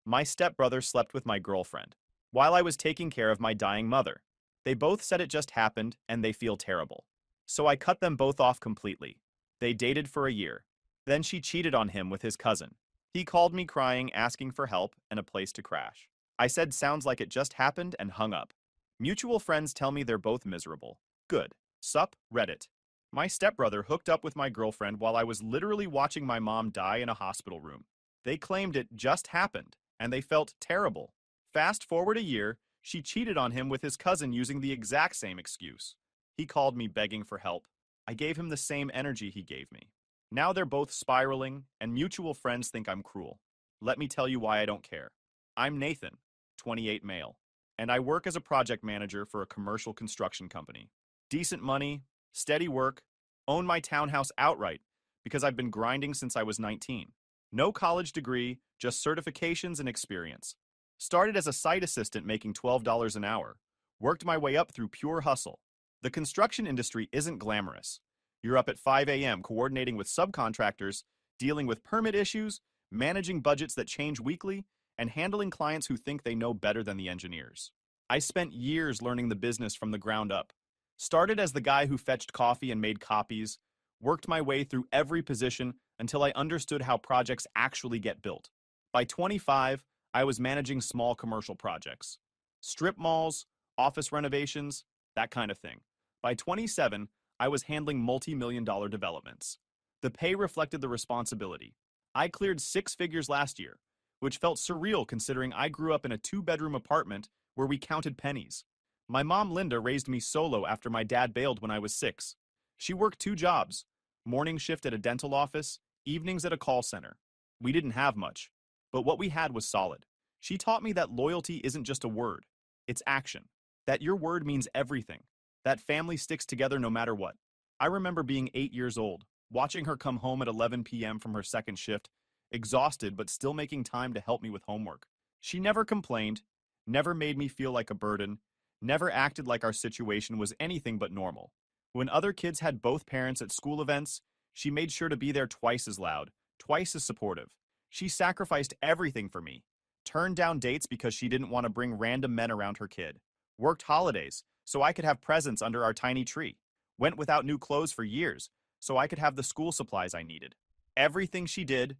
My stepbrother slept with my girlfriend while I was taking care of my dying mother. They both said it just happened and they feel terrible. So I cut them both off completely. They dated for a year. Then she cheated on him with his cousin. He called me crying, asking for help and a place to crash. I said sounds like it just happened and hung up. Mutual friends tell me they're both miserable. Good. Sup, Reddit. My stepbrother hooked up with my girlfriend while I was literally watching my mom die in a hospital room. They claimed it just happened, and they felt terrible. Fast forward a year, she cheated on him with his cousin using the exact same excuse. He called me begging for help. I gave him the same energy he gave me. Now they're both spiraling, and mutual friends think I'm cruel. Let me tell you why I don't care. I'm Nathan, 28 male, and I work as a project manager for a commercial construction company. Decent money, steady work, own my townhouse outright because I've been grinding since I was 19. No college degree, just certifications and experience. Started as a site assistant making $12 an hour. Worked my way up through pure hustle. The construction industry isn't glamorous. You're up at 5 a.m. coordinating with subcontractors, dealing with permit issues, managing budgets that change weekly, and handling clients who think they know better than the engineers. I spent years learning the business from the ground up. Started as the guy who fetched coffee and made copies, worked my way through every position until I understood how projects actually get built. By 25, I was managing small commercial projects. Strip malls, office renovations, that kind of thing. By 27, I was handling multi-million-dollar developments. The pay reflected the responsibility. I cleared 6 figures last year, which felt surreal considering I grew up in a 2-bedroom apartment where we counted pennies. My mom Linda raised me solo after my dad bailed when I was 6. She worked 2 jobs, morning shift at a dental office, evenings at a call center. We didn't have much, but what we had was solid. She taught me that loyalty isn't just a word, it's action. That your word means everything. That family sticks together no matter what. I remember being 8 years old, watching her come home at 11 p.m. from her second shift, exhausted but still making time to help me with homework. She never complained, never made me feel like a burden, never acted like our situation was anything but normal. When other kids had both parents at school events, she made sure to be there twice as loud, twice as supportive. She sacrificed everything for me. Turned down dates because she didn't want to bring random men around her kid. Worked holidays so I could have presents under our tiny tree. Went without new clothes for years so I could have the school supplies I needed. Everything she did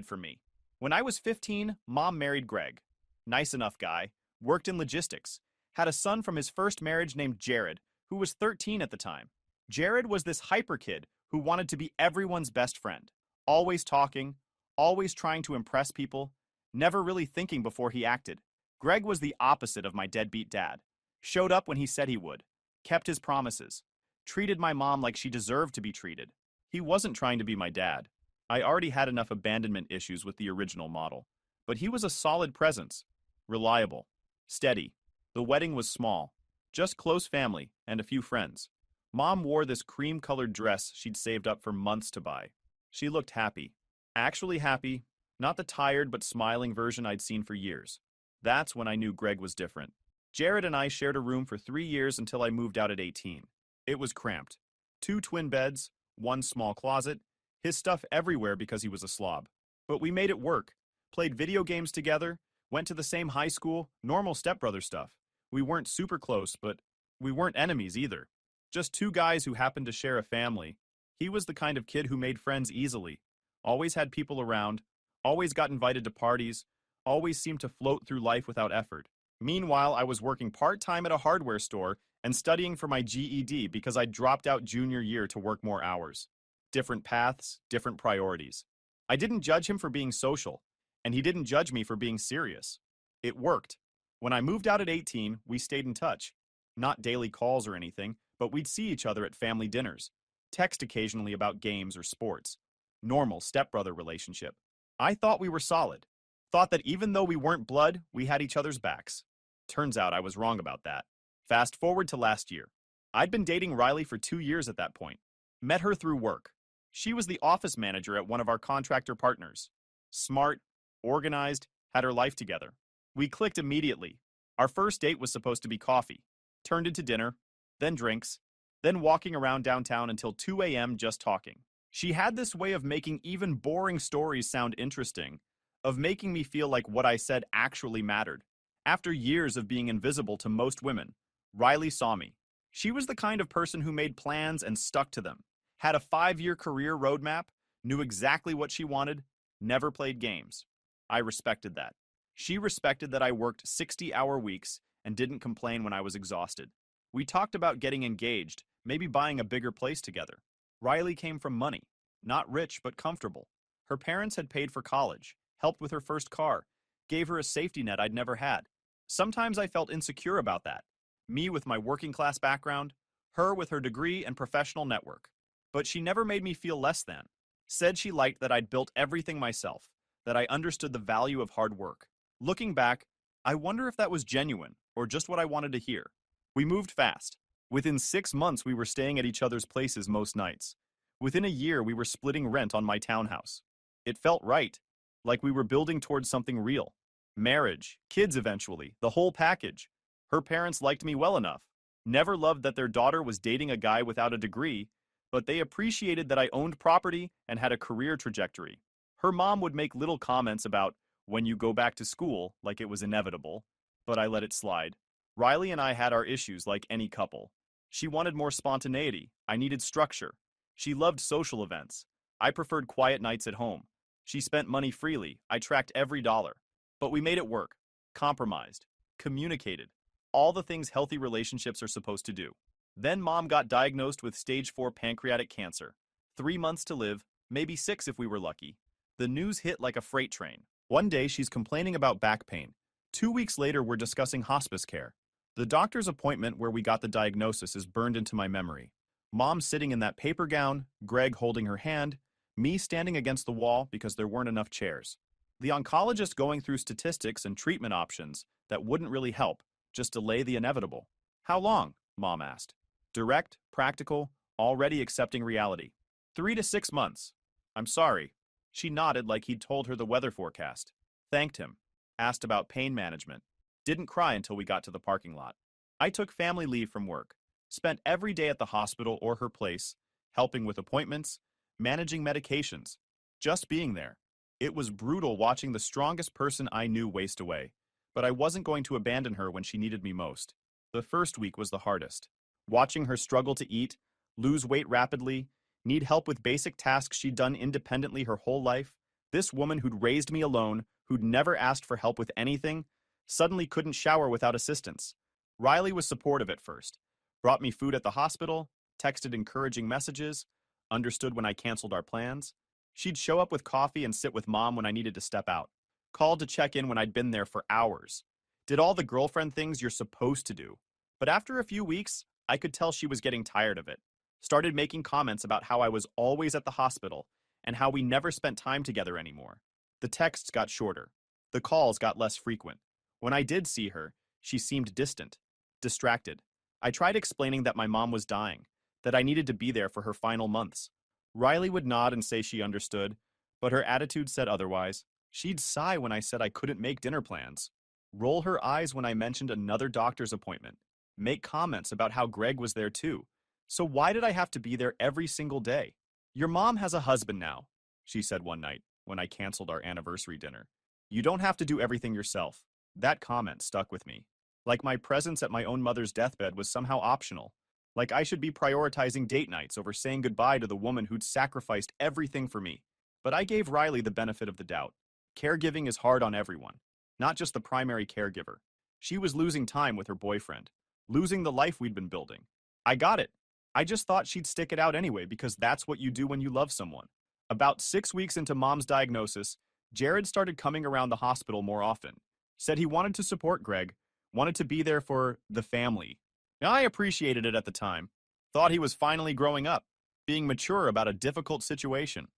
for me. When I was 15, Mom married Greg. Nice enough guy, worked in logistics, had a son from his first marriage named Jared, who was 13 at the time. Jared was this hyper kid who wanted to be everyone's best friend. Always talking, always trying to impress people, never really thinking before he acted. Greg was the opposite of my deadbeat dad. Showed up when he said he would, kept his promises, treated my mom like she deserved to be treated. He wasn't trying to be my dad. I already had enough abandonment issues with the original model. But he was a solid presence, reliable, steady. The wedding was small, just close family and a few friends. Mom wore this cream-colored dress she'd saved up for months to buy. She looked happy. Actually happy, not the tired but smiling version I'd seen for years. That's when I knew Greg was different. Jared and I shared a room for 3 years until I moved out at 18. It was cramped. 2 twin beds, 1 small closet, his stuff everywhere because he was a slob. But we made it work. Played video games together, went to the same high school, normal stepbrother stuff. We weren't super close, but we weren't enemies either. Just 2 guys who happened to share a family. He was the kind of kid who made friends easily. Always had people around, always got invited to parties, always seemed to float through life without effort. Meanwhile, I was working part-time at a hardware store and studying for my GED because I dropped out junior year to work more hours. Different paths, different priorities. I didn't judge him for being social, and he didn't judge me for being serious. It worked. When I moved out at 18, we stayed in touch. Not daily calls or anything, but we'd see each other at family dinners. Text occasionally about games or sports. Normal stepbrother relationship. I thought we were solid. Thought that even though we weren't blood, we had each other's backs. Turns out I was wrong about that. Fast forward to last year. I'd been dating Riley for 2 years at that point. Met her through work. She was the office manager at one of our contractor partners. Smart, organized, had her life together. We clicked immediately. Our first date was supposed to be coffee. Turned into dinner, then drinks, then walking around downtown until 2 a.m. just talking. She had this way of making even boring stories sound interesting. of making me feel like what I said actually mattered. After years of being invisible to most women, Riley saw me. She was the kind of person who made plans and stuck to them, had a 5-year career roadmap, knew exactly what she wanted, never played games. I respected that. She respected that I worked 60-hour weeks and didn't complain when I was exhausted. We talked about getting engaged, maybe buying a bigger place together. Riley came from money, not rich but comfortable. Her parents had paid for college, helped with her first car, gave her a safety net I'd never had. Sometimes I felt insecure about that. Me with my working class background, her with her degree and professional network. But she never made me feel less than. Said she liked that I'd built everything myself, that I understood the value of hard work. Looking back, I wonder if that was genuine or just what I wanted to hear. We moved fast. Within 6 months, we were staying at each other's places most nights. Within a year, we were splitting rent on my townhouse. It felt right, like we were building towards something real. Marriage, kids eventually, the whole package. Her parents liked me well enough. Never loved that their daughter was dating a guy without a degree, but they appreciated that I owned property and had a career trajectory. Her mom would make little comments about when you go back to school, like it was inevitable, but I let it slide. Riley and I had our issues like any couple. She wanted more spontaneity. I needed structure. She loved social events. I preferred quiet nights at home. She spent money freely. I tracked every dollar. But we made it work. Compromised. Communicated. All the things healthy relationships are supposed to do. Then mom got diagnosed with stage 4 pancreatic cancer. 3 months to live, maybe 6 if we were lucky. The news hit like a freight train. One day she's complaining about back pain. 2 weeks later we're discussing hospice care. The doctor's appointment where we got the diagnosis is burned into my memory. Mom sitting in that paper gown, Greg holding her hand, me standing against the wall because there weren't enough chairs. The oncologist going through statistics and treatment options that wouldn't really help, just delay the inevitable. How long? Mom asked. Direct, practical, already accepting reality. 3 to 6 months. I'm sorry. She nodded like he'd told her the weather forecast. Thanked him. Asked about pain management. Didn't cry until we got to the parking lot. I took family leave from work. Spent every day at the hospital or her place, helping with appointments, managing medications, just being there. It was brutal watching the strongest person I knew waste away, but I wasn't going to abandon her when she needed me most. The first week was the hardest. Watching her struggle to eat, lose weight rapidly, need help with basic tasks she'd done independently her whole life, this woman who'd raised me alone, who'd never asked for help with anything, suddenly couldn't shower without assistance. Riley was supportive at first, brought me food at the hospital, texted encouraging messages, understood when I canceled our plans. She'd show up with coffee and sit with mom when I needed to step out, called to check in when I'd been there for hours. Did all the girlfriend things you're supposed to do. But after a few weeks, I could tell she was getting tired of it. Started making comments about how I was always at the hospital and how we never spent time together anymore. The texts got shorter. The calls got less frequent. When I did see her, she seemed distant, distracted. I tried explaining that my mom was dying, that I needed to be there for her final months. Riley would nod and say she understood, but her attitude said otherwise. She'd sigh when I said I couldn't make dinner plans, roll her eyes when I mentioned another doctor's appointment, make comments about how Greg was there too. So why did I have to be there every single day? Your mom has a husband now, she said one night when I canceled our anniversary dinner. You don't have to do everything yourself. That comment stuck with me. Like my presence at my own mother's deathbed was somehow optional. Like I should be prioritizing date nights over saying goodbye to the woman who'd sacrificed everything for me. But I gave Riley the benefit of the doubt. Caregiving is hard on everyone, not just the primary caregiver. She was losing time with her boyfriend, losing the life we'd been building. I got it. I just thought she'd stick it out anyway because that's what you do when you love someone. About 6 weeks into mom's diagnosis, Jared started coming around the hospital more often. Said he wanted to support Greg, wanted to be there for the family. I appreciated it at the time. Thought he was finally growing up, being mature about a difficult situation.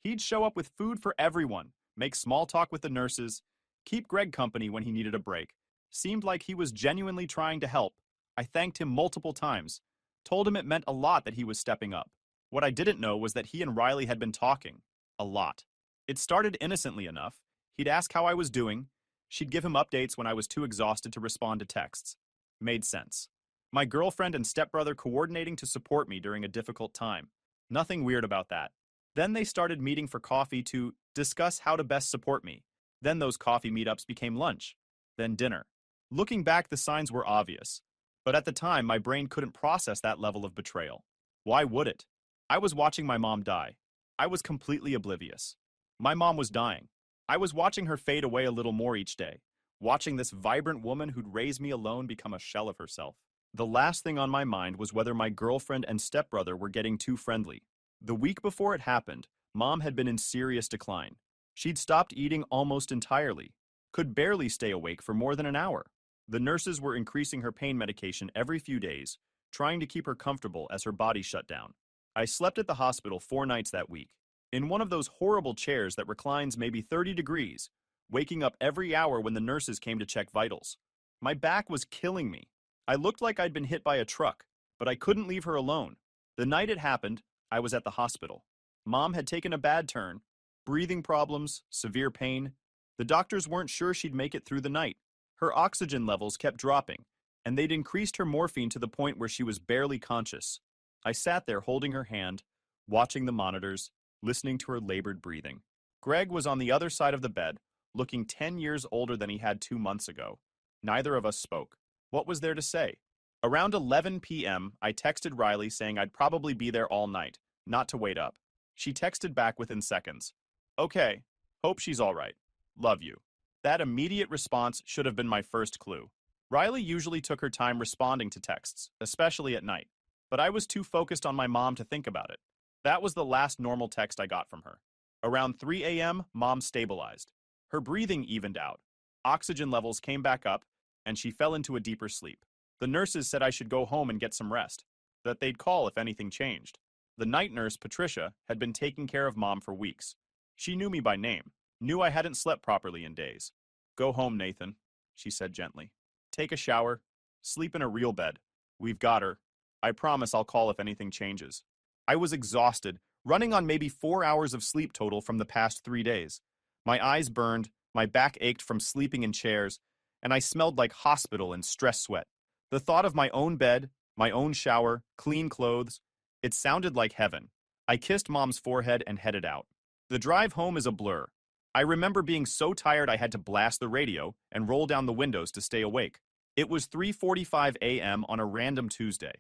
He'd show up with food for everyone, make small talk with the nurses, keep Greg company when he needed a break. Seemed like he was genuinely trying to help. I thanked him multiple times, told him it meant a lot that he was stepping up. What I didn't know was that he and Riley had been talking. A lot. It started innocently enough. He'd ask how I was doing. She'd give him updates when I was too exhausted to respond to texts. Made sense. My girlfriend and stepbrother coordinating to support me during a difficult time. Nothing weird about that. Then they started meeting for coffee to discuss how to best support me. Then those coffee meetups became lunch, then dinner. Looking back, the signs were obvious. But at the time, my brain couldn't process that level of betrayal. Why would it? I was watching my mom die. I was completely oblivious. My mom was dying. I was watching her fade away a little more each day, watching this vibrant woman who'd raised me alone become a shell of herself. The last thing on my mind was whether my girlfriend and stepbrother were getting too friendly. The week before it happened, Mom had been in serious decline. She'd stopped eating almost entirely, could barely stay awake for more than an hour. The nurses were increasing her pain medication every few days, trying to keep her comfortable as her body shut down. I slept at the hospital 4 nights that week, in one of those horrible chairs that reclines maybe 30 degrees, waking up every hour when the nurses came to check vitals. My back was killing me. I looked like I'd been hit by a truck, but I couldn't leave her alone. The night it happened, I was at the hospital. Mom had taken a bad turn, breathing problems, severe pain. The doctors weren't sure she'd make it through the night. Her oxygen levels kept dropping, and they'd increased her morphine to the point where she was barely conscious. I sat there holding her hand, watching the monitors, listening to her labored breathing. Greg was on the other side of the bed, looking 10 years older than he had 2 months ago. Neither of us spoke. What was there to say? Around 11 p.m., I texted Riley saying I'd probably be there all night, not to wait up. She texted back within seconds. Okay, hope she's all right. Love you. That immediate response should have been my first clue. Riley usually took her time responding to texts, especially at night, but I was too focused on my mom to think about it. That was the last normal text I got from her. Around 3 a.m., Mom stabilized. Her breathing evened out. Oxygen levels came back up, and she fell into a deeper sleep. The nurses said I should go home and get some rest, that they'd call if anything changed. The night nurse, Patricia, had been taking care of Mom for weeks. She knew me by name, knew I hadn't slept properly in days. Go home, Nathan, she said gently. Take a shower, sleep in a real bed. We've got her. I promise I'll call if anything changes. I was exhausted, running on maybe 4 hours of sleep total from the past 3 days. My eyes burned, my back ached from sleeping in chairs, and I smelled like hospital and stress sweat. The thought of my own bed, my own shower, clean clothes, it sounded like heaven. I kissed Mom's forehead and headed out. The drive home is a blur. I remember being so tired I had to blast the radio and roll down the windows to stay awake. It was 3:45 a.m. on a random Tuesday.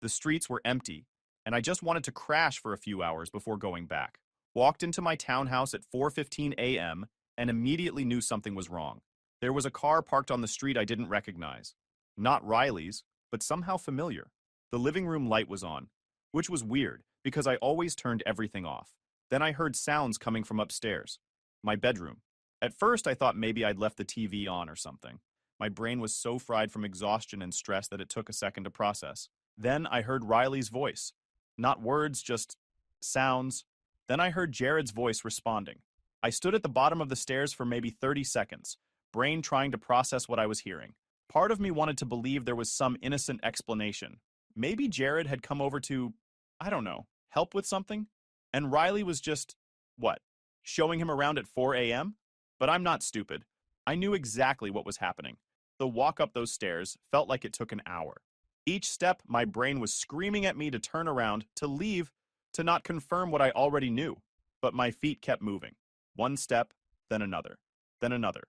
The streets were empty, and I just wanted to crash for a few hours before going back. Walked into my townhouse at 4:15 a.m. and immediately knew something was wrong. There was a car parked on the street I didn't recognize. Not Riley's, but somehow familiar. The living room light was on, which was weird because I always turned everything off. Then I heard sounds coming from upstairs. My bedroom. At first, I thought maybe I'd left the TV on or something. My brain was so fried from exhaustion and stress that it took a second to process. Then I heard Riley's voice. Not words, just sounds. Then I heard Jared's voice responding. I stood at the bottom of the stairs for maybe 30 seconds, brain trying to process what I was hearing. Part of me wanted to believe there was some innocent explanation. Maybe Jared had come over to, I don't know, help with something? And Riley was just, what, showing him around at 4 a.m.? But I'm not stupid. I knew exactly what was happening. The walk up those stairs felt like it took an hour. Each step, my brain was screaming at me to turn around, to leave, to not confirm what I already knew. But my feet kept moving. One step, then another, then another.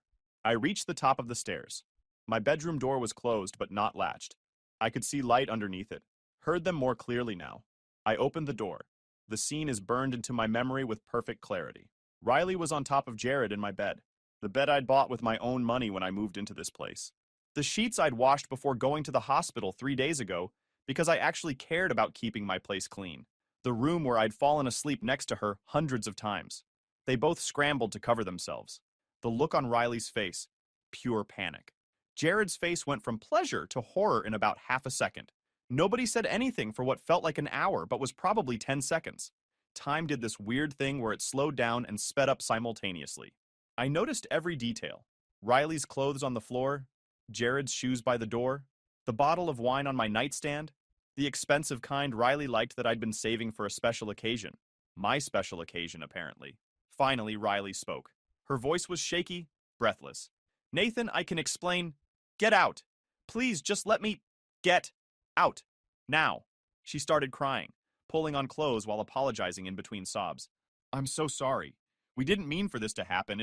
I reached the top of the stairs. My bedroom door was closed but not latched. I could see light underneath it, heard them more clearly now. I opened the door. The scene is burned into my memory with perfect clarity. Riley was on top of Jared in my bed, the bed I'd bought with my own money when I moved into this place. The sheets I'd washed before going to the hospital 3 days ago because I actually cared about keeping my place clean. The room where I'd fallen asleep next to her hundreds of times. They both scrambled to cover themselves. The look on Riley's face, pure panic. Jared's face went from pleasure to horror in about half a second. Nobody said anything for what felt like an hour but was probably 10 seconds. Time did this weird thing where it slowed down and sped up simultaneously. I noticed every detail. Riley's clothes on the floor, Jared's shoes by the door, the bottle of wine on my nightstand, the expensive kind Riley liked that I'd been saving for a special occasion. My special occasion, apparently. Finally, Riley spoke. Her voice was shaky, breathless. Nathan, I can explain. Get out. Please, just let me get out. Now. She started crying, pulling on clothes while apologizing in between sobs. I'm so sorry. We didn't mean for this to happen.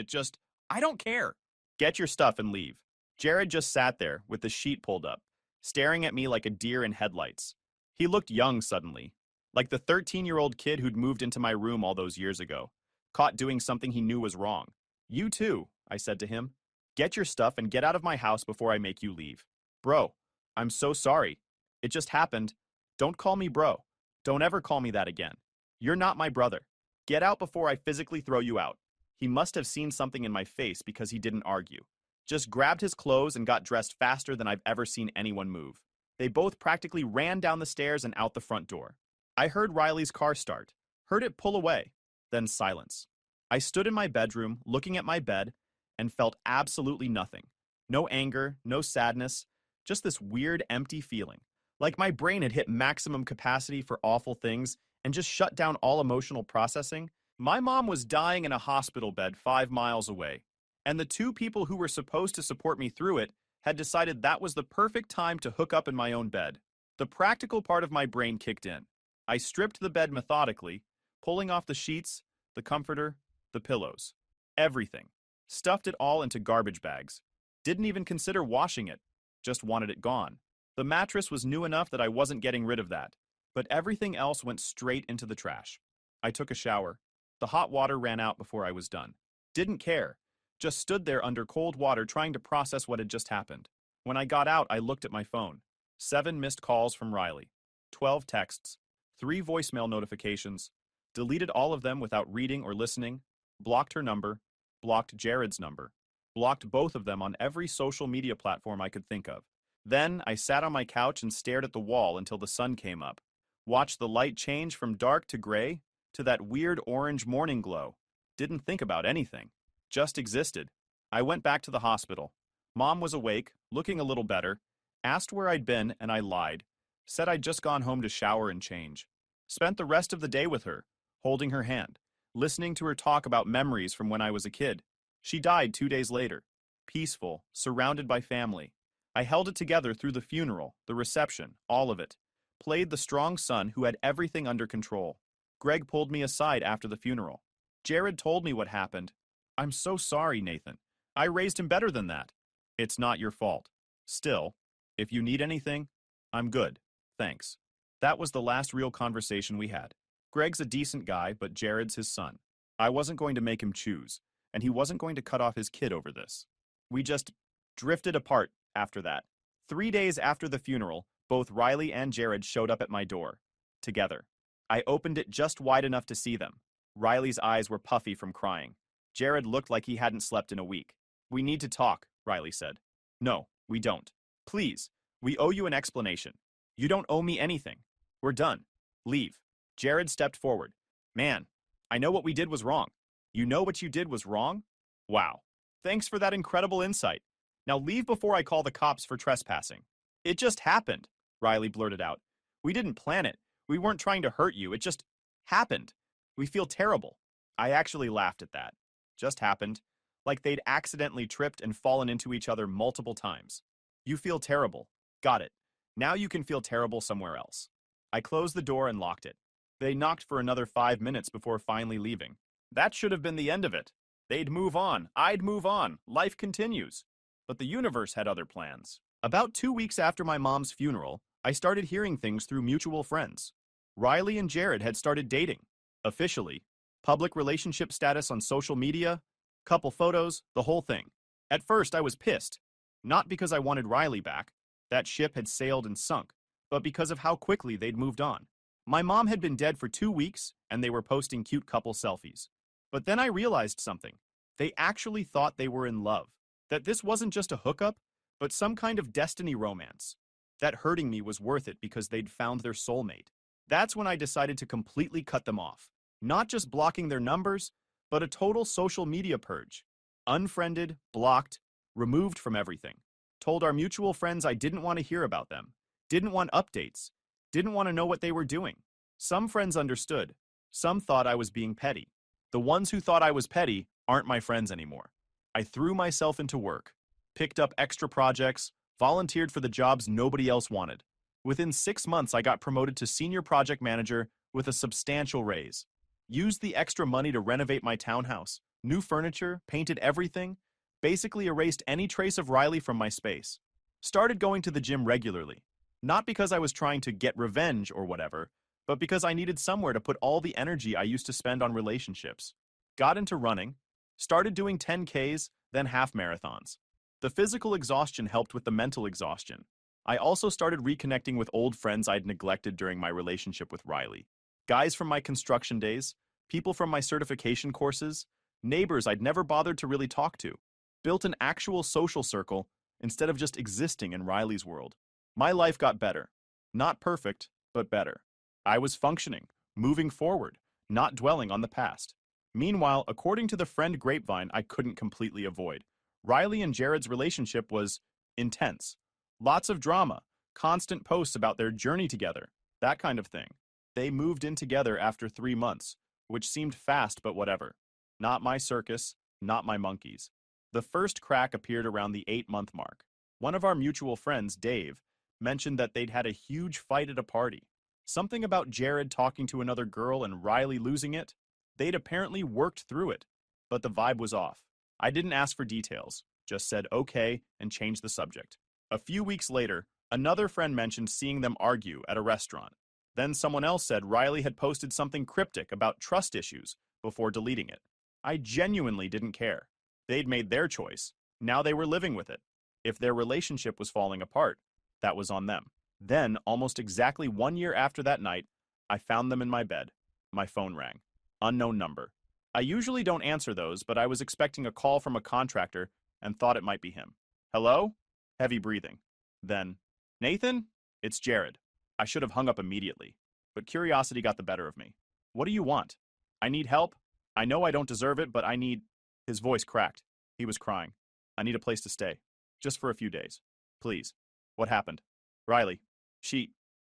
I don't care. Get your stuff and leave. Jared just sat there with the sheet pulled up, staring at me like a deer in headlights. He looked young suddenly, like the 13-year-old kid who'd moved into my room all those years ago, caught doing something he knew was wrong. You too, I said to him. Get your stuff and get out of my house before I make you leave. Bro, I'm so sorry. It just happened. Don't call me bro. Don't ever call me that again. You're not my brother. Get out before I physically throw you out. He must have seen something in my face because he didn't argue. Just grabbed his clothes and got dressed faster than I've ever seen anyone move. They both practically ran down the stairs and out the front door. I heard Riley's car start, heard it pull away, then silence. I stood in my bedroom, looking at my bed, and felt absolutely nothing. No anger, no sadness, just this weird, empty feeling. Like my brain had hit maximum capacity for awful things and just shut down all emotional processing. My mom was dying in a hospital bed 5 miles away, and the two people who were supposed to support me through it had decided that was the perfect time to hook up in my own bed. The practical part of my brain kicked in. I stripped the bed methodically, pulling off the sheets, the comforter, the pillows, everything. Stuffed it all into garbage bags. Didn't even consider washing it, just wanted it gone. The mattress was new enough that I wasn't getting rid of that, but everything else went straight into the trash. I took a shower. The hot water ran out before I was done. Didn't care. Just stood there under cold water trying to process what had just happened. When I got out, I looked at my phone. 7 missed calls from Riley. 12 texts. 3 voicemail notifications. Deleted all of them without reading or listening. Blocked her number. Blocked Jared's number. Blocked both of them on every social media platform I could think of. Then I sat on my couch and stared at the wall until the sun came up. Watched the light change from dark to gray to that weird orange morning glow. Didn't think about anything. Just existed. I went back to the hospital. Mom was awake, looking a little better, asked where I'd been, and I lied. Said I'd just gone home to shower and change. Spent the rest of the day with her, holding her hand, listening to her talk about memories from when I was a kid. She died 2 days later. Peaceful, surrounded by family. I held it together through the funeral, the reception, all of it. Played the strong son who had everything under control. Greg pulled me aside after the funeral. Jared told me what happened. I'm so sorry, Nathan. I raised him better than that. It's not your fault. Still, if you need anything, I'm good. Thanks. That was the last real conversation we had. Greg's a decent guy, but Jared's his son. I wasn't going to make him choose, and he wasn't going to cut off his kid over this. We just drifted apart after that. 3 days after the funeral, both Riley and Jared showed up at my door. Together. I opened it just wide enough to see them. Riley's eyes were puffy from crying. Jared looked like he hadn't slept in a week. We need to talk, Riley said. No, we don't. Please, we owe you an explanation. You don't owe me anything. We're done. Leave. Jared stepped forward. Man, I know what we did was wrong. You know what you did was wrong? Wow. Thanks for that incredible insight. Now leave before I call the cops for trespassing. It just happened, Riley blurted out. We didn't plan it. We weren't trying to hurt you. It just happened. We feel terrible. I actually laughed at that. Just happened. Like they'd accidentally tripped and fallen into each other multiple times. You feel terrible. Got it. Now you can feel terrible somewhere else. I closed the door and locked it. They knocked for another 5 minutes before finally leaving. That should have been the end of it. They'd move on. I'd move on. Life continues. But the universe had other plans. About 2 weeks after my mom's funeral, I started hearing things through mutual friends. Riley and Jared had started dating. Officially. Public relationship status on social media, couple photos, the whole thing. At first, I was pissed. Not because I wanted Riley back. That ship had sailed and sunk. But because of how quickly they'd moved on. My mom had been dead for 2 weeks, and they were posting cute couple selfies. But then I realized something. They actually thought they were in love. That this wasn't just a hookup, but some kind of destiny romance. That hurting me was worth it because they'd found their soulmate. That's when I decided to completely cut them off. Not just blocking their numbers, but a total social media purge. Unfriended, blocked, removed from everything. Told our mutual friends I didn't want to hear about them. Didn't want updates. Didn't want to know what they were doing. Some friends understood. Some thought I was being petty. The ones who thought I was petty aren't my friends anymore. I threw myself into work. Picked up extra projects. Volunteered for the jobs nobody else wanted. Within 6 months, I got promoted to senior project manager with a substantial raise. Used the extra money to renovate my townhouse. New furniture, painted everything, Basically erased any trace of Riley from my space. Started going to the gym regularly. Not because I was trying to get revenge or whatever, but because I needed somewhere to put all the energy I used to spend on relationships. Got into running, started doing 10Ks, then half marathons. The physical exhaustion helped with the mental exhaustion. I also started reconnecting with old friends I'd neglected during my relationship with Riley. Guys from my construction days, people from my certification courses, neighbors I'd never bothered to really talk to. Built an actual social circle instead of just existing in Riley's world. My life got better. Not perfect, but better. I was functioning, moving forward, not dwelling on the past. Meanwhile, according to the friend grapevine I couldn't completely avoid, Riley and Jared's relationship was intense. Lots of drama, constant posts about their journey together, that kind of thing. They moved in together after 3 months, which seemed fast but whatever. Not my circus, not my monkeys. The first crack appeared around the 8-month mark. One of our mutual friends, Dave, mentioned that they'd had a huge fight at a party. Something about Jared talking to another girl and Riley losing it. They'd apparently worked through it, but the vibe was off. I didn't ask for details, just said okay and changed the subject. A few weeks later, another friend mentioned seeing them argue at a restaurant. Then someone else said Riley had posted something cryptic about trust issues before deleting it. I genuinely didn't care. They'd made their choice. Now they were living with it. If their relationship was falling apart, that was on them. Then, almost exactly 1 year after that night, I found them in my bed. My phone rang. Unknown number. I usually don't answer those, but I was expecting a call from a contractor and thought it might be him. Hello? Heavy breathing. Then, Nathan? It's Jared. I should have hung up immediately, but curiosity got the better of me. What do you want? I need help. I know I don't deserve it, but I need... His voice cracked. He was crying. I need a place to stay. Just for a few days. Please. What happened? Riley.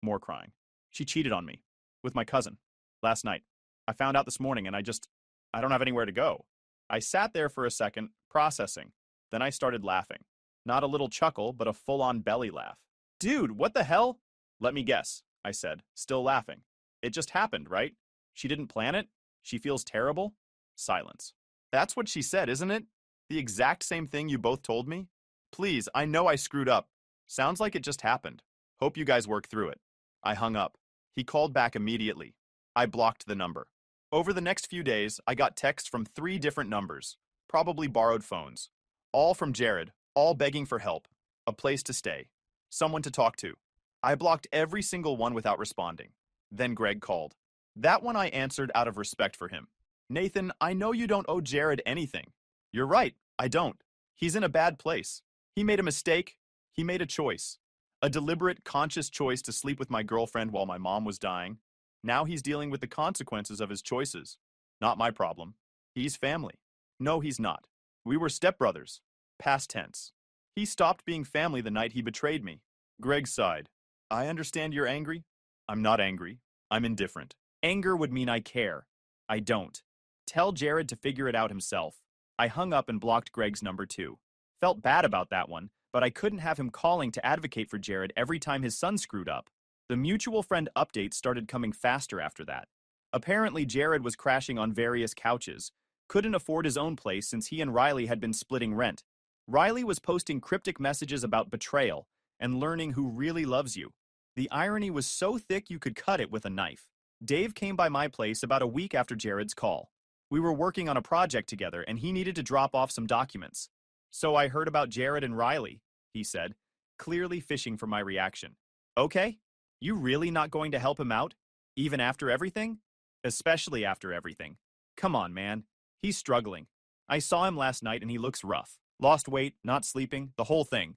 More crying. She cheated on me. With my cousin. Last night. I found out this morning and I don't have anywhere to go. I sat there for a second, processing. Then I started laughing. Not a little chuckle, but a full-on belly laugh. Dude, what the hell? Let me guess, I said, still laughing. It just happened, right? She didn't plan it? She feels terrible? Silence. That's what she said, isn't it? The exact same thing you both told me? Please, I know I screwed up. Sounds like it just happened. Hope you guys work through it. I hung up. He called back immediately. I blocked the number. Over the next few days, I got texts from 3 different numbers, probably borrowed phones. All from Jared, all begging for help, a place to stay, someone to talk to. I blocked every single one without responding. Then Greg called. That one I answered out of respect for him. Nathan, I know you don't owe Jared anything. You're right, I don't. He's in a bad place. He made a mistake. He made a choice. A deliberate, conscious choice to sleep with my girlfriend while my mom was dying. Now he's dealing with the consequences of his choices. Not my problem. He's family. No, he's not. We were stepbrothers. Past tense. He stopped being family the night he betrayed me. Greg sighed. I understand you're angry. I'm not angry. I'm indifferent. Anger would mean I care. I don't. Tell Jared to figure it out himself. I hung up and blocked Greg's number too. Felt bad about that one, but I couldn't have him calling to advocate for Jared every time his son screwed up. The mutual friend updates started coming faster after that. Apparently, Jared was crashing on various couches, couldn't afford his own place since he and Riley had been splitting rent. Riley was posting cryptic messages about betrayal and learning who really loves you. The irony was so thick you could cut it with a knife. Dave came by my place about a week after Jared's call. We were working on a project together and he needed to drop off some documents. So I heard about Jared and Riley, he said, clearly fishing for my reaction. Okay? You really not going to help him out? Even after everything? Especially after everything. Come on, man. He's struggling. I saw him last night and he looks rough. Lost weight, not sleeping, the whole thing.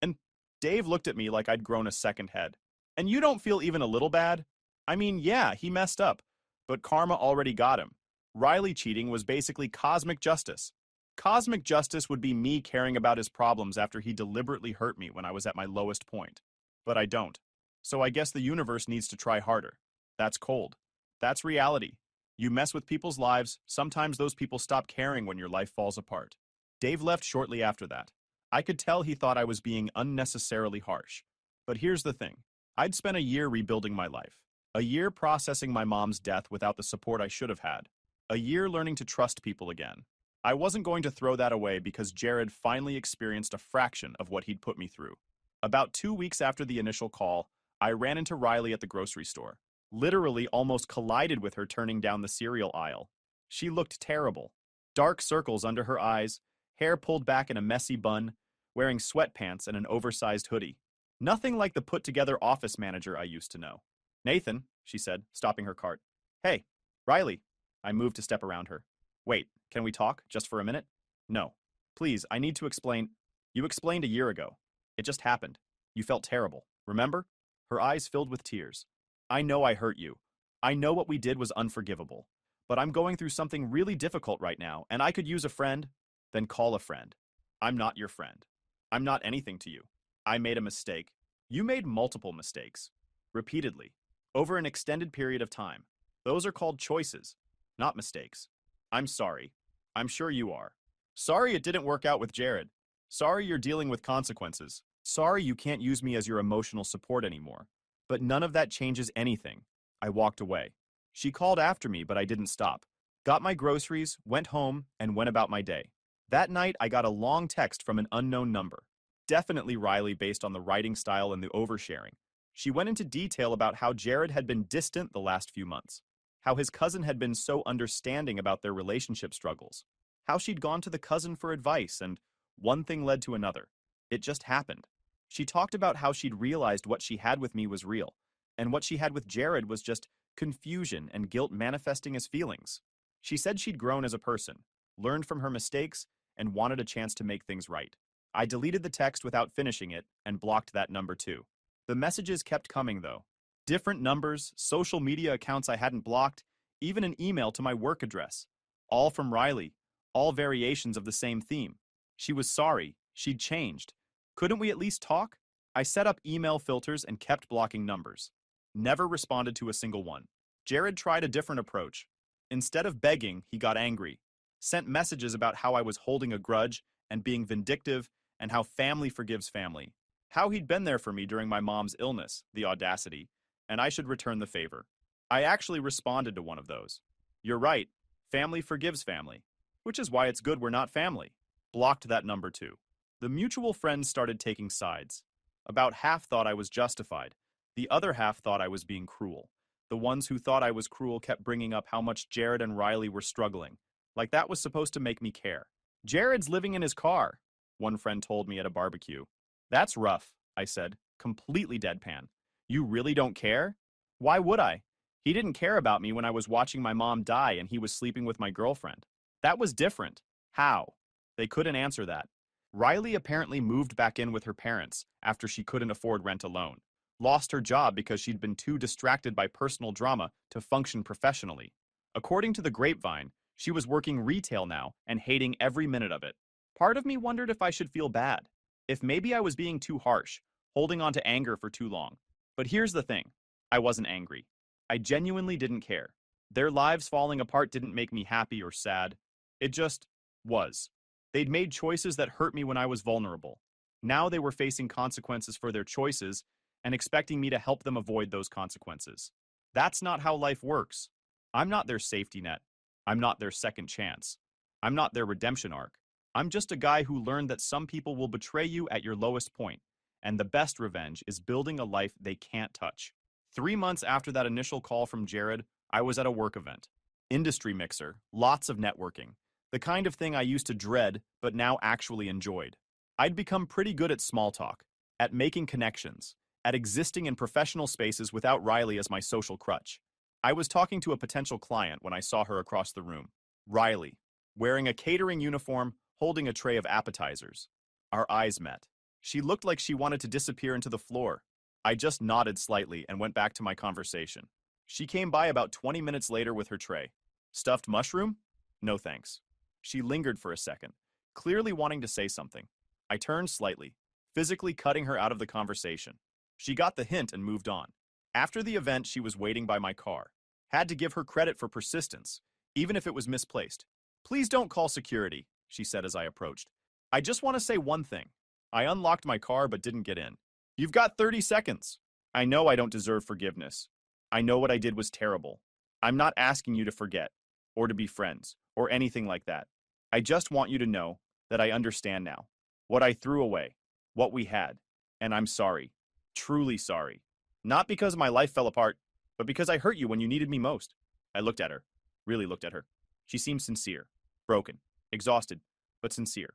And Dave looked at me like I'd grown a second head. And you don't feel even a little bad? I mean, yeah, he messed up. But karma already got him. Riley cheating was basically cosmic justice. Cosmic justice would be me caring about his problems after he deliberately hurt me when I was at my lowest point. But I don't. So I guess the universe needs to try harder. That's cold. That's reality. You mess with people's lives, sometimes those people stop caring when your life falls apart. Dave left shortly after that. I could tell he thought I was being unnecessarily harsh. But here's the thing. I'd spent a year rebuilding my life. A year processing my mom's death without the support I should have had. A year learning to trust people again. I wasn't going to throw that away because Jared finally experienced a fraction of what he'd put me through. About 2 weeks after the initial call, I ran into Riley at the grocery store. Literally almost collided with her turning down the cereal aisle. She looked terrible. Dark circles under her eyes, hair pulled back in a messy bun, wearing sweatpants and an oversized hoodie. Nothing like the put-together office manager I used to know. Nathan, she said, stopping her cart. Hey, Riley. I moved to step around her. Wait, can we talk, just for a minute? No. Please, I need to explain. You explained a year ago. It just happened. You felt terrible, remember? Her eyes filled with tears. I know I hurt you. I know what we did was unforgivable. But I'm going through something really difficult right now, and I could use a friend. Then call a friend. I'm not your friend. I'm not anything to you. I made a mistake. You made multiple mistakes. Repeatedly. Over an extended period of time. Those are called choices, not mistakes. I'm sorry. I'm sure you are. Sorry it didn't work out with Jared. Sorry you're dealing with consequences. Sorry you can't use me as your emotional support anymore. But none of that changes anything. I walked away. She called after me, but I didn't stop. Got my groceries, went home, and went about my day. That night, I got a long text from an unknown number. Definitely Riley based on the writing style and the oversharing. She went into detail about how Jared had been distant the last few months. How his cousin had been so understanding about their relationship struggles. How she'd gone to the cousin for advice, and one thing led to another. It just happened. She talked about how she'd realized what she had with me was real, and what she had with Jared was just confusion and guilt manifesting as feelings. She said she'd grown as a person, learned from her mistakes, and wanted a chance to make things right. I deleted the text without finishing it and blocked that number too. The messages kept coming though. Different numbers, social media accounts I hadn't blocked, even an email to my work address. All from Riley, all variations of the same theme. She was sorry, she'd changed. Couldn't we at least talk? I set up email filters and kept blocking numbers. Never responded to a single one. Jared tried a different approach. Instead of begging, he got angry. Sent messages about how I was holding a grudge and being vindictive and how family forgives family. How he'd been there for me during my mom's illness, the audacity, and I should return the favor. I actually responded to one of those. You're right, family forgives family, which is why it's good we're not family. Blocked that number too. The mutual friends started taking sides. About half thought I was justified. The other half thought I was being cruel. The ones who thought I was cruel kept bringing up how much Jared and Riley were struggling, like that was supposed to make me care. Jared's living in his car, one friend told me at a barbecue. That's rough, I said, completely deadpan. You really don't care? Why would I? He didn't care about me when I was watching my mom die and he was sleeping with my girlfriend. That was different. How? They couldn't answer that. Riley apparently moved back in with her parents after she couldn't afford rent alone. Lost her job because she'd been too distracted by personal drama to function professionally. According to the grapevine, she was working retail now and hating every minute of it. Part of me wondered if I should feel bad. If maybe I was being too harsh, holding on to anger for too long. But here's the thing. I wasn't angry. I genuinely didn't care. Their lives falling apart didn't make me happy or sad. It just was. They'd made choices that hurt me when I was vulnerable. Now they were facing consequences for their choices and expecting me to help them avoid those consequences. That's not how life works. I'm not their safety net. I'm not their second chance. I'm not their redemption arc. I'm just a guy who learned that some people will betray you at your lowest point, and the best revenge is building a life they can't touch. 3 months after that initial call from Jared, I was at a work event. Industry mixer, lots of networking. The kind of thing I used to dread, but now actually enjoyed. I'd become pretty good at small talk, at making connections, at existing in professional spaces without Riley as my social crutch. I was talking to a potential client when I saw her across the room. Riley, wearing a catering uniform, holding a tray of appetizers. Our eyes met. She looked like she wanted to disappear into the floor. I just nodded slightly and went back to my conversation. She came by about 20 minutes later with her tray. Stuffed mushroom? No thanks. She lingered for a second, clearly wanting to say something. I turned slightly, physically cutting her out of the conversation. She got the hint and moved on. After the event, she was waiting by my car. Had to give her credit for persistence, even if it was misplaced. Please don't call security, she said as I approached. I just want to say one thing. I unlocked my car but didn't get in. You've got 30 seconds. I know I don't deserve forgiveness. I know what I did was terrible. I'm not asking you to forget, or to be friends, or anything like that. I just want you to know that I understand now. What I threw away, what we had, and I'm sorry. Truly sorry. Not because my life fell apart, but because I hurt you when you needed me most. I looked at her, really looked at her. She seemed sincere, broken, exhausted, but sincere.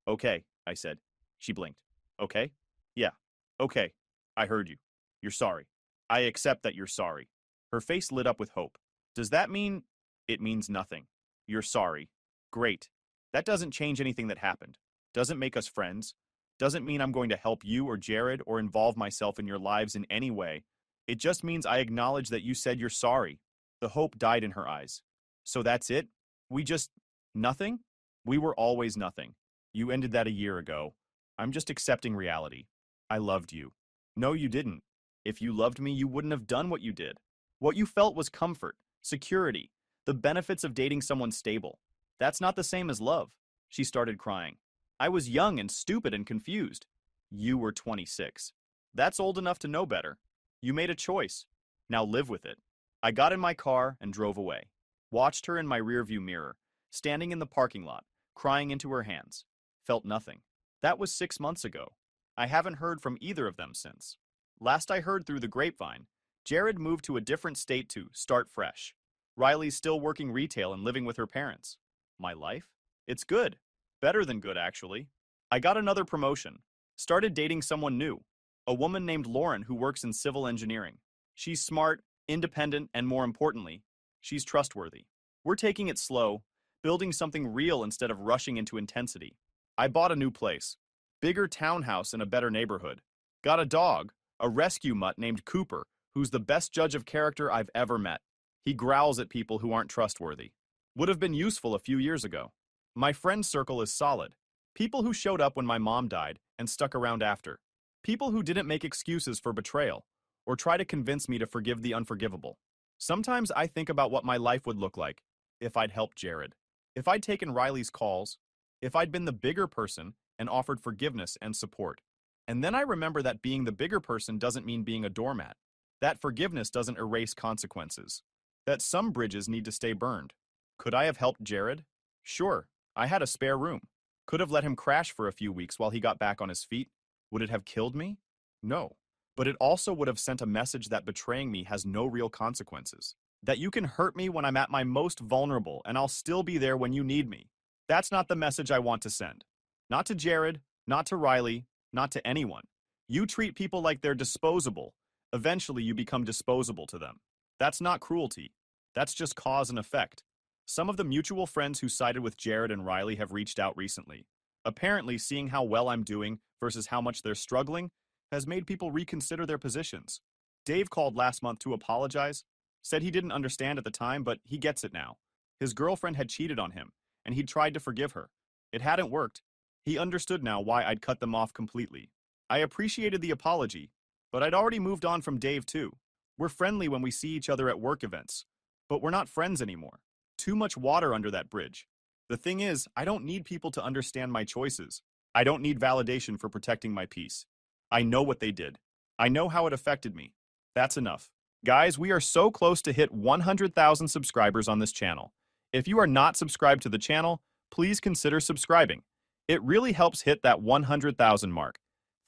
Okay, I said. She blinked. Okay? Yeah. Okay. I heard you. You're sorry. I accept that you're sorry. Her face lit up with hope. Does that mean? It means nothing. You're sorry. Great. That doesn't change anything that happened. Doesn't make us friends. Doesn't mean I'm going to help you or Jared or involve myself in your lives in any way. It just means I acknowledge that you said you're sorry. The hope died in her eyes. So that's it? We just nothing? We were always nothing. You ended that a year ago. I'm just accepting reality. I loved you. No, you didn't. If you loved me, you wouldn't have done what you did. What you felt was comfort, security, the benefits of dating someone stable. That's not the same as love. She started crying. I was young and stupid and confused. You were 26. That's old enough to know better. You made a choice. Now live with it. I got in my car and drove away. Watched her in my rearview mirror, standing in the parking lot, crying into her hands. Felt nothing. That was 6 months ago. I haven't heard from either of them since. Last I heard through the grapevine, Jared moved to a different state to start fresh. Riley's still working retail and living with her parents. My life? It's good. Better than good, actually. I got another promotion. Started dating someone new. A woman named Lauren who works in civil engineering. She's smart, independent, and more importantly, she's trustworthy. We're taking it slow, building something real instead of rushing into intensity. I bought a new place. Bigger townhouse in a better neighborhood. Got a dog, a rescue mutt named Cooper, who's the best judge of character I've ever met. He growls at people who aren't trustworthy. Would have been useful a few years ago. My friend circle is solid. People who showed up when my mom died and stuck around after. People who didn't make excuses for betrayal or try to convince me to forgive the unforgivable. Sometimes I think about what my life would look like if I'd helped Jared, if I'd taken Riley's calls, if I'd been the bigger person and offered forgiveness and support. And then I remember that being the bigger person doesn't mean being a doormat. That forgiveness doesn't erase consequences. That some bridges need to stay burned. Could I have helped Jared? Sure, I had a spare room. Could have let him crash for a few weeks while he got back on his feet. Would it have killed me? No. But it also would have sent a message that betraying me has no real consequences. That you can hurt me when I'm at my most vulnerable and I'll still be there when you need me. That's not the message I want to send. Not to Jared, not to Riley, not to anyone. You treat people like they're disposable. Eventually you become disposable to them. That's not cruelty. That's just cause and effect. Some of the mutual friends who sided with Jared and Riley have reached out recently. Apparently, seeing how well I'm doing versus how much they're struggling has made people reconsider their positions. Dave called last month to apologize, said he didn't understand at the time, but he gets it now. His girlfriend had cheated on him, and he'd tried to forgive her. It hadn't worked. He understood now why I'd cut them off completely. I appreciated the apology, but I'd already moved on from Dave too. We're friendly when we see each other at work events, but we're not friends anymore. Too much water under that bridge. The thing is, I don't need people to understand my choices. I don't need validation for protecting my peace. I know what they did. I know how it affected me. That's enough. Guys, we are so close to hit 100,000 subscribers on this channel. If you are not subscribed to the channel, please consider subscribing. It really helps hit that 100,000 mark.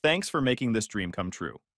Thanks for making this dream come true.